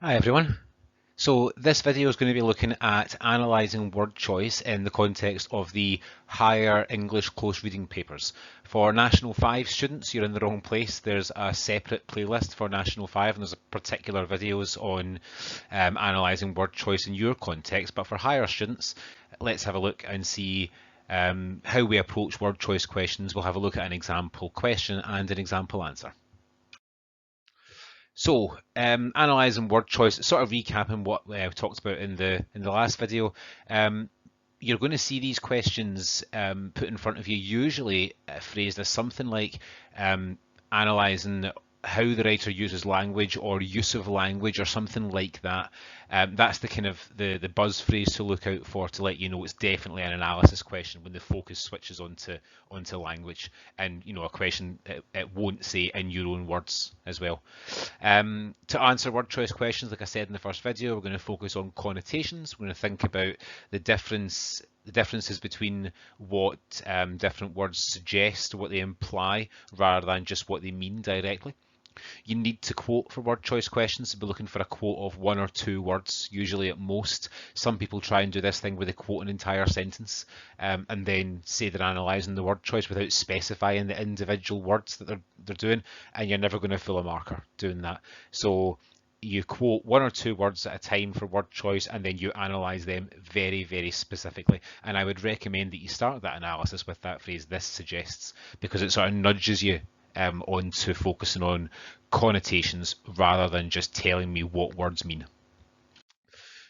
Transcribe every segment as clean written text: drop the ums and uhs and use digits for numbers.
Hi everyone. So this video is going to be looking at analysing word choice in the context of the higher English close reading papers. For National 5 students, you're in the wrong place. There's a separate playlist for National 5 and there's particular videos on analysing word choice in your context. But for higher students, let's have a look and see how we approach word choice questions. We'll have a look at an example question and an example answer. So, analysing word choice, sort of recapping what we talked about in the last video. Um, you're going to see these questions put in front of you, usually phrased as something like analysing how the writer uses language or use of language or something like that. That's the kind of the buzz phrase to look out for to let you know it's definitely an analysis question when the focus switches onto language, and a question it won't say in your own words as well. To answer word choice questions, like I said in the first video, we're going to focus on connotations. We're going to think about the differences between what different words suggest, what they imply, rather than just what they mean directly. You need to quote for word choice questions, so be looking for a quote of 1 or 2 words, usually at most. Some people try and do this thing where they quote an entire sentence and then say they're analysing the word choice without specifying the individual words that they're doing, and you're never going to fill a marker doing that. So you quote 1 or 2 words at a time for word choice, and then you analyse them very, very specifically. And I would recommend that you start that analysis with that phrase, "this suggests," because it sort of nudges you onto focusing on connotations rather than just telling me what words mean.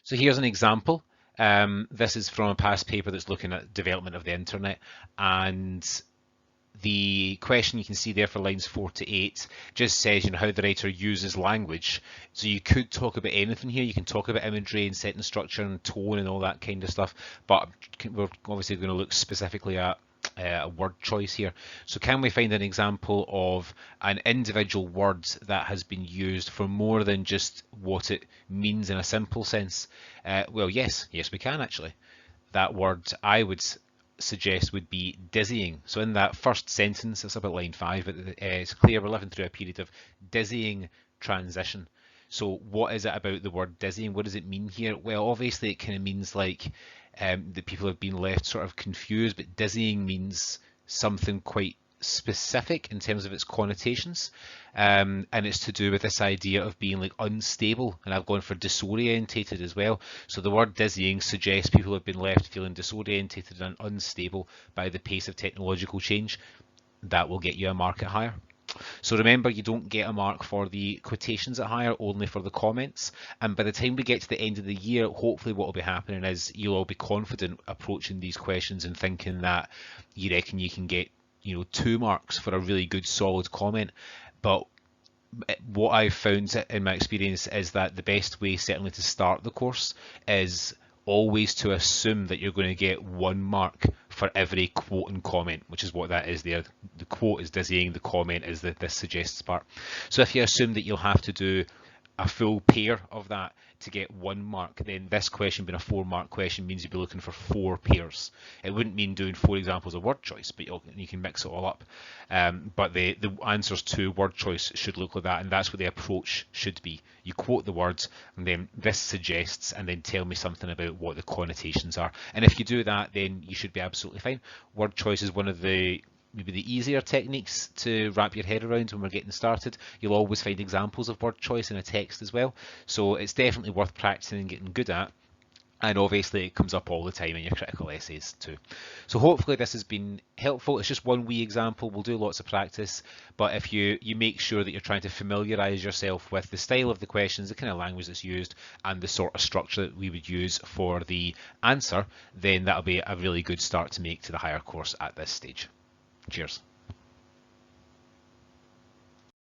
So here's an example. This is from a past paper that's looking at development of the internet, and the question you can see there for lines 4 to 8 just says, how the writer uses language. So you could talk about anything here. You can talk about imagery and sentence structure and tone and all that kind of stuff, but we're obviously going to look specifically at a word choice here. So can we find an example of an individual word that has been used for more than just what it means in a simple sense? Well, yes we can actually. That word I would suggest would be dizzying. So in that first sentence, it's about line 5, but it's clear we're living through a period of dizzying transition. So what is it about the word dizzying? What does it mean here? Well, obviously it kind of means like that people have been left sort of confused, but dizzying means something quite specific in terms of its connotations, and it's to do with this idea of being like unstable, and I've gone for disorientated as well. So the word dizzying suggests people have been left feeling disorientated and unstable by the pace of technological change. That will get you a mark at higher. So remember, you don't get a mark for the quotations at higher, only for the comments. And by the time we get to the end of the year, hopefully what will be happening is you'll all be confident approaching these questions and thinking that you reckon you can get 2 marks for a really good solid comment. But what I've found in my experience is that the best way certainly to start the course is always to assume that you're going to get 1 mark for every quote and comment, which is what that is there. The quote is dizzying, the comment is the "this suggests" part. So if you assume that you'll have to do a full pair of that to get 1 mark, then this question being a 4-mark question means you'd be looking for 4 pairs. It wouldn't mean doing 4 examples of word choice, but you can mix it all up. But the answers to word choice should look like that, and that's what the approach should be. You quote the words, and then "this suggests," and then tell me something about what the connotations are. And if you do that, then you should be absolutely fine. Word choice is one of the maybe the easier techniques to wrap your head around when we're getting started. You'll always find examples of word choice in a text as well, so it's definitely worth practicing and getting good at. And obviously it comes up all the time in your critical essays too. So hopefully this has been helpful. It's just one wee example. We'll do lots of practice, but if you make sure that you're trying to familiarise yourself with the style of the questions, the kind of language that's used, and the sort of structure that we would use for the answer, then that'll be a really good start to make to the higher course at this stage. Cheers.